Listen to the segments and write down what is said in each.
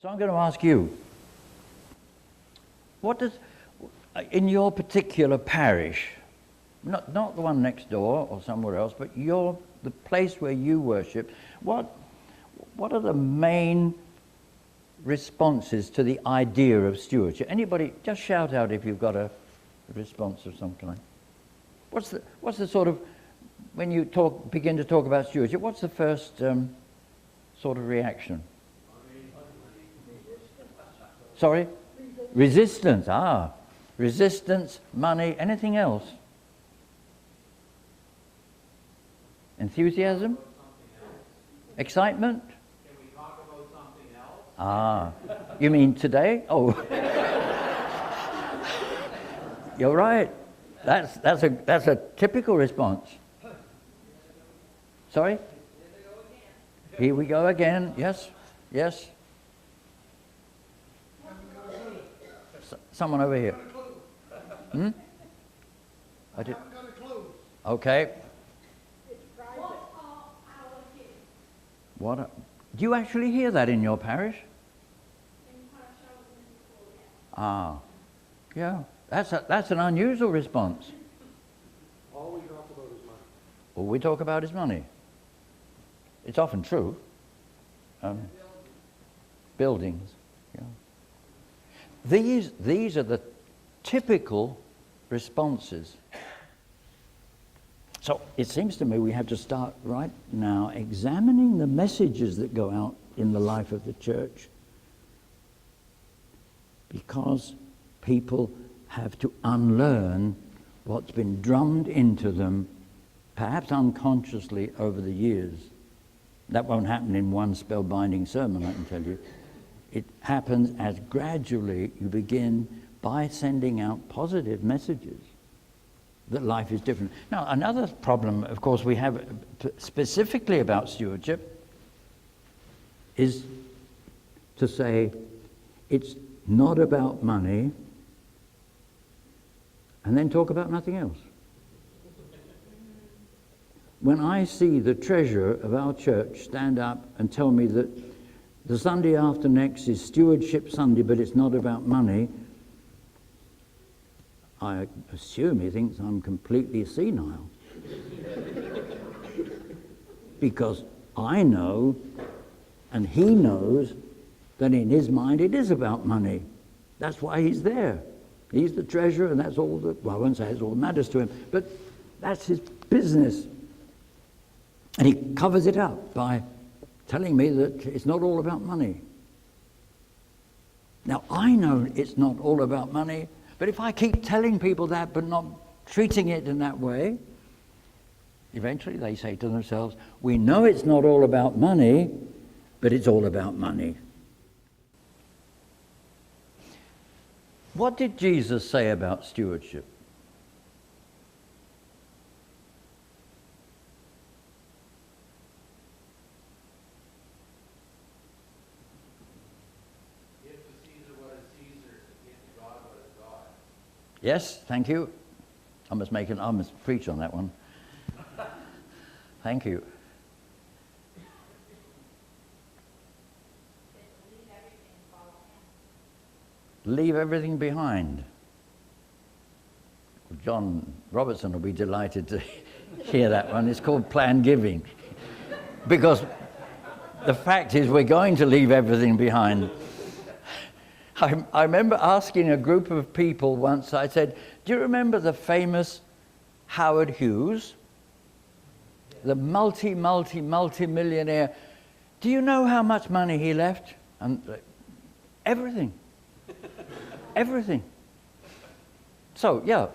So I'm going to ask you, what does, in your particular parish, not the one next door or somewhere else, but the place where you worship, what are the main responses to the idea of stewardship? Anybody, just shout out if you've got a response of some kind. What's the sort of, when you begin to talk about stewardship, what's the first sort of reaction? Sorry? Resistance. Resistance, money, anything else? Enthusiasm? Excitement? Can we talk about something else? You mean today? Oh. You're right. That's a typical response. Sorry? Here we go again. Yes. Yes. Someone over here. I did. Okay. What? Do you actually hear that in your parish? Yeah. That's an unusual response. All we talk about is money. All we talk about is money. It's often true. Buildings. Yeah. These are the typical responses. So it seems to me we have to start right now examining the messages that go out in the life of the church, because people have to unlearn what's been drummed into them, perhaps unconsciously over the years. That won't happen in one spellbinding sermon, I can tell you. It happens as gradually you begin by sending out positive messages that life is different. Now, another problem, of course, we have specifically about stewardship is to say it's not about money and then talk about nothing else. When I see the treasurer of our church stand up and tell me that the Sunday after next is Stewardship Sunday, but it's not about money, I assume he thinks I'm completely senile. Because I know, and he knows, that in his mind it is about money. That's why he's there. He's the treasurer, and that's all that, well, I won't say that's all that matters to him, but that's his business. And he covers it up by telling me that it's not all about money. Now, I know it's not all about money, but if I keep telling people that but not treating it in that way, eventually they say to themselves, we know it's not all about money, but it's all about money. What did Jesus say about stewardship? Yes, thank you. I must preach on that one. Thank you. Leave everything behind. John Robertson will be delighted to hear that one. It's called plan giving. Because the fact is we're going to leave everything behind. I remember asking a group of people once, I said, do you remember the famous Howard Hughes? The multi-millionaire. Do you know how much money he left? And everything. Everything. So, yeah,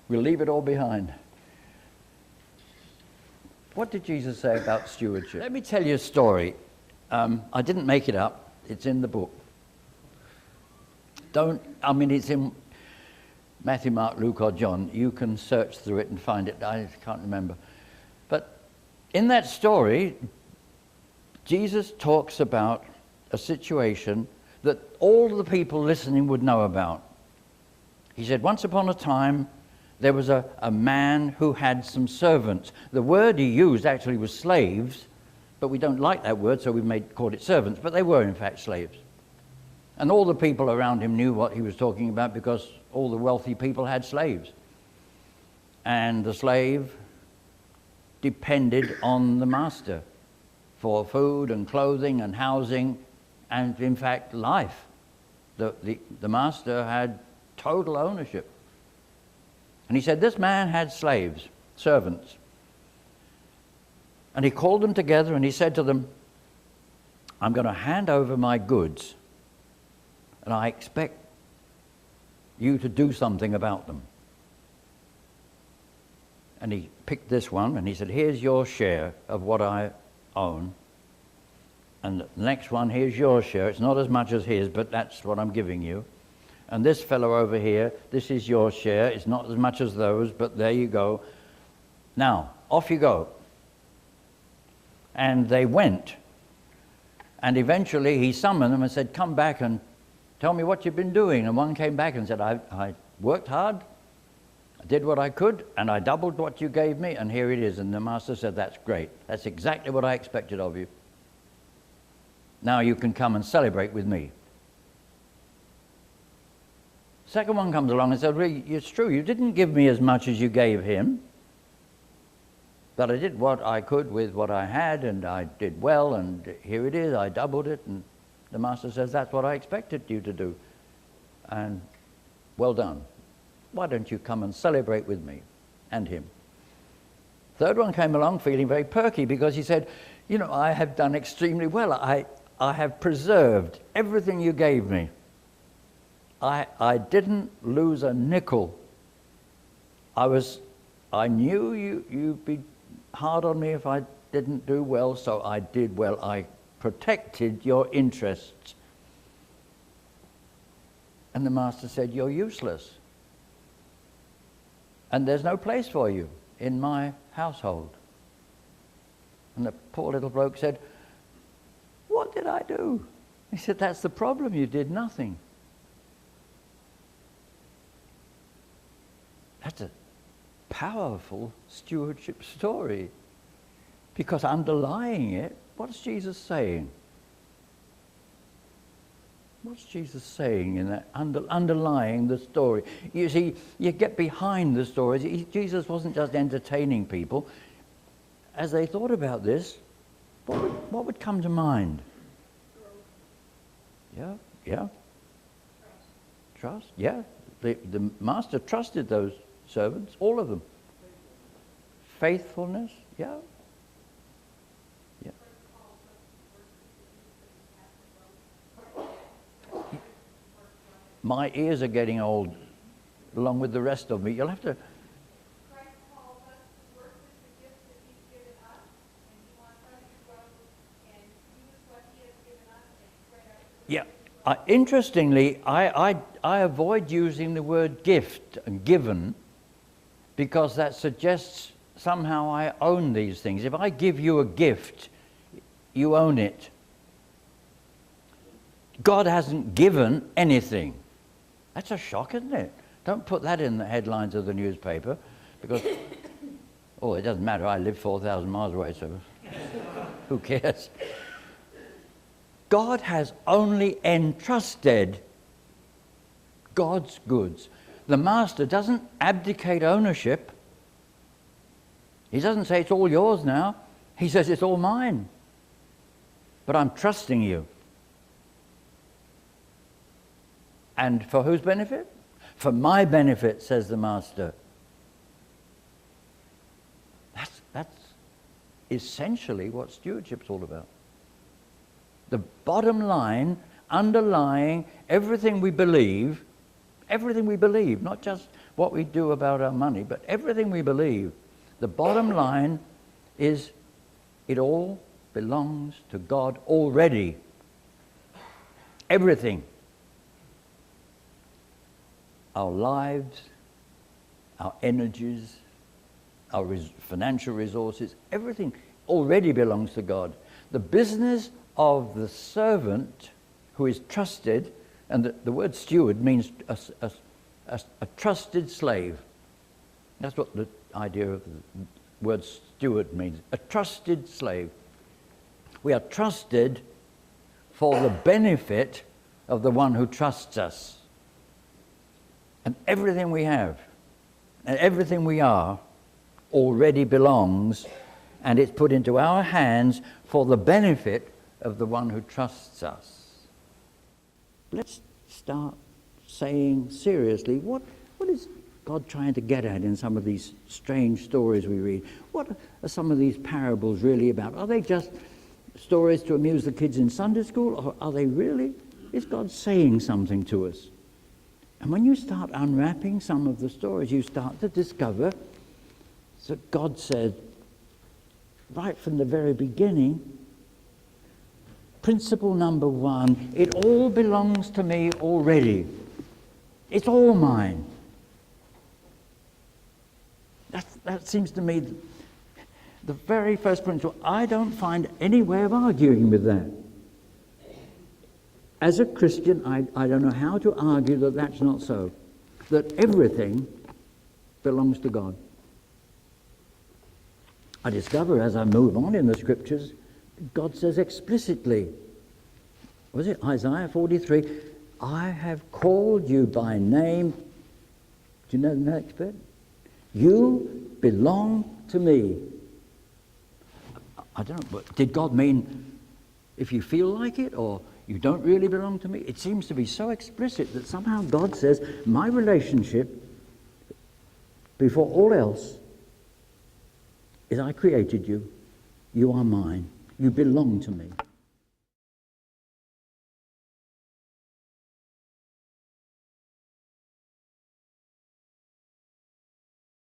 we'll leave it all behind. What did Jesus say about stewardship? Let me tell you a story. I didn't make it up. It's in the book. It's in Matthew, Mark, Luke, or John. You can search through it and find it. I can't remember. But in that story, Jesus talks about a situation that all the people listening would know about. He said, once upon a time, there was a man who had some servants. The word he used actually was slaves, but we don't like that word, so we called it servants, but they were in fact slaves. And all the people around him knew what he was talking about because all the wealthy people had slaves. And the slave depended on the master for food and clothing and housing and, in fact, life. The master had total ownership. And he said this man had slaves, servants. And he called them together and he said to them, I'm going to hand over my goods, and I expect you to do something about them. And he picked this one and he said, here's your share of what I own. And the next one, here's your share. It's not as much as his, but that's what I'm giving you. And this fellow over here, this is your share. It's not as much as those, but there you go. Now, off you go. And they went. And eventually he summoned them and said, come back and tell me what you've been doing. And one came back and said, I worked hard, I did what I could, and I doubled what you gave me, and here it is. And the master said, that's great. That's exactly what I expected of you. Now you can come and celebrate with me. Second one comes along and said, well, it's true, you didn't give me as much as you gave him, but I did what I could with what I had, and I did well, and here it is, I doubled it. And the master says, that's what I expected you to do. And well done. Why don't you come and celebrate with me and him? Third one came along feeling very perky because he said, you know, I have done extremely well. I have preserved everything you gave me. I didn't lose a nickel. I knew you'd be hard on me if I didn't do well, so I did well. I protected your interests. And the master said, you're useless. And there's no place for you in my household. And the poor little bloke said, what did I do? He said, that's the problem, you did nothing. That's a powerful stewardship story, because underlying it, what's Jesus saying? What's Jesus saying in that underlying the story? You see, you get behind the stories. Jesus wasn't just entertaining people. As they thought about this, what would come to mind? Yeah. Trust. Yeah. The master trusted those servants, all of them. Faithfulness. Yeah. My ears are getting old, along with the rest of me. You'll have to... Christ calls us to work with the gifts that he's given us, and he wants us to go and use what he has given us and spread out. Yeah. Interestingly, I avoid using the word gift and given, because that suggests somehow I own these things. If I give you a gift, you own it. God hasn't given anything. That's a shock, isn't it? Don't put that in the headlines of the newspaper, because, oh, it doesn't matter. I live 4,000 miles away, so who cares? God has only entrusted God's goods. The master doesn't abdicate ownership. He doesn't say it's all yours now. He says it's all mine. But I'm trusting you. And for whose benefit? For my benefit, says the master. That's essentially what stewardship's all about. The bottom line, underlying everything we believe, not just what we do about our money, but everything we believe, the bottom line is it all belongs to God already. Everything. Our lives, our energies, our financial resources, everything already belongs to God. The business of the servant who is trusted, and the word steward means a trusted slave. That's what the idea of the word steward means, a trusted slave. We are trusted for the benefit of the one who trusts us. And everything we have and everything we are already belongs, and it's put into our hands for the benefit of the one who trusts us. Let's start saying seriously, what is God trying to get at in some of these strange stories we read? What are some of these parables really about? Are they just stories to amuse the kids in Sunday school, or are they really, is God saying something to us? And when you start unwrapping some of the stories, you start to discover that God said, right from the very beginning, principle number one, it all belongs to me already. It's all mine. That seems to me the very first principle. I don't find any way of arguing with that. As a Christian, I don't know how to argue that that's not so. That everything belongs to God. I discover as I move on in the scriptures, God says explicitly, was it Isaiah 43, I have called you by name. Do you know the next bit? You belong to me. I don't know, but did God mean if you feel like it, or you don't really belong to me? It seems to be so explicit that somehow God says, my relationship, before all else, is I created you. You are mine. You belong to me.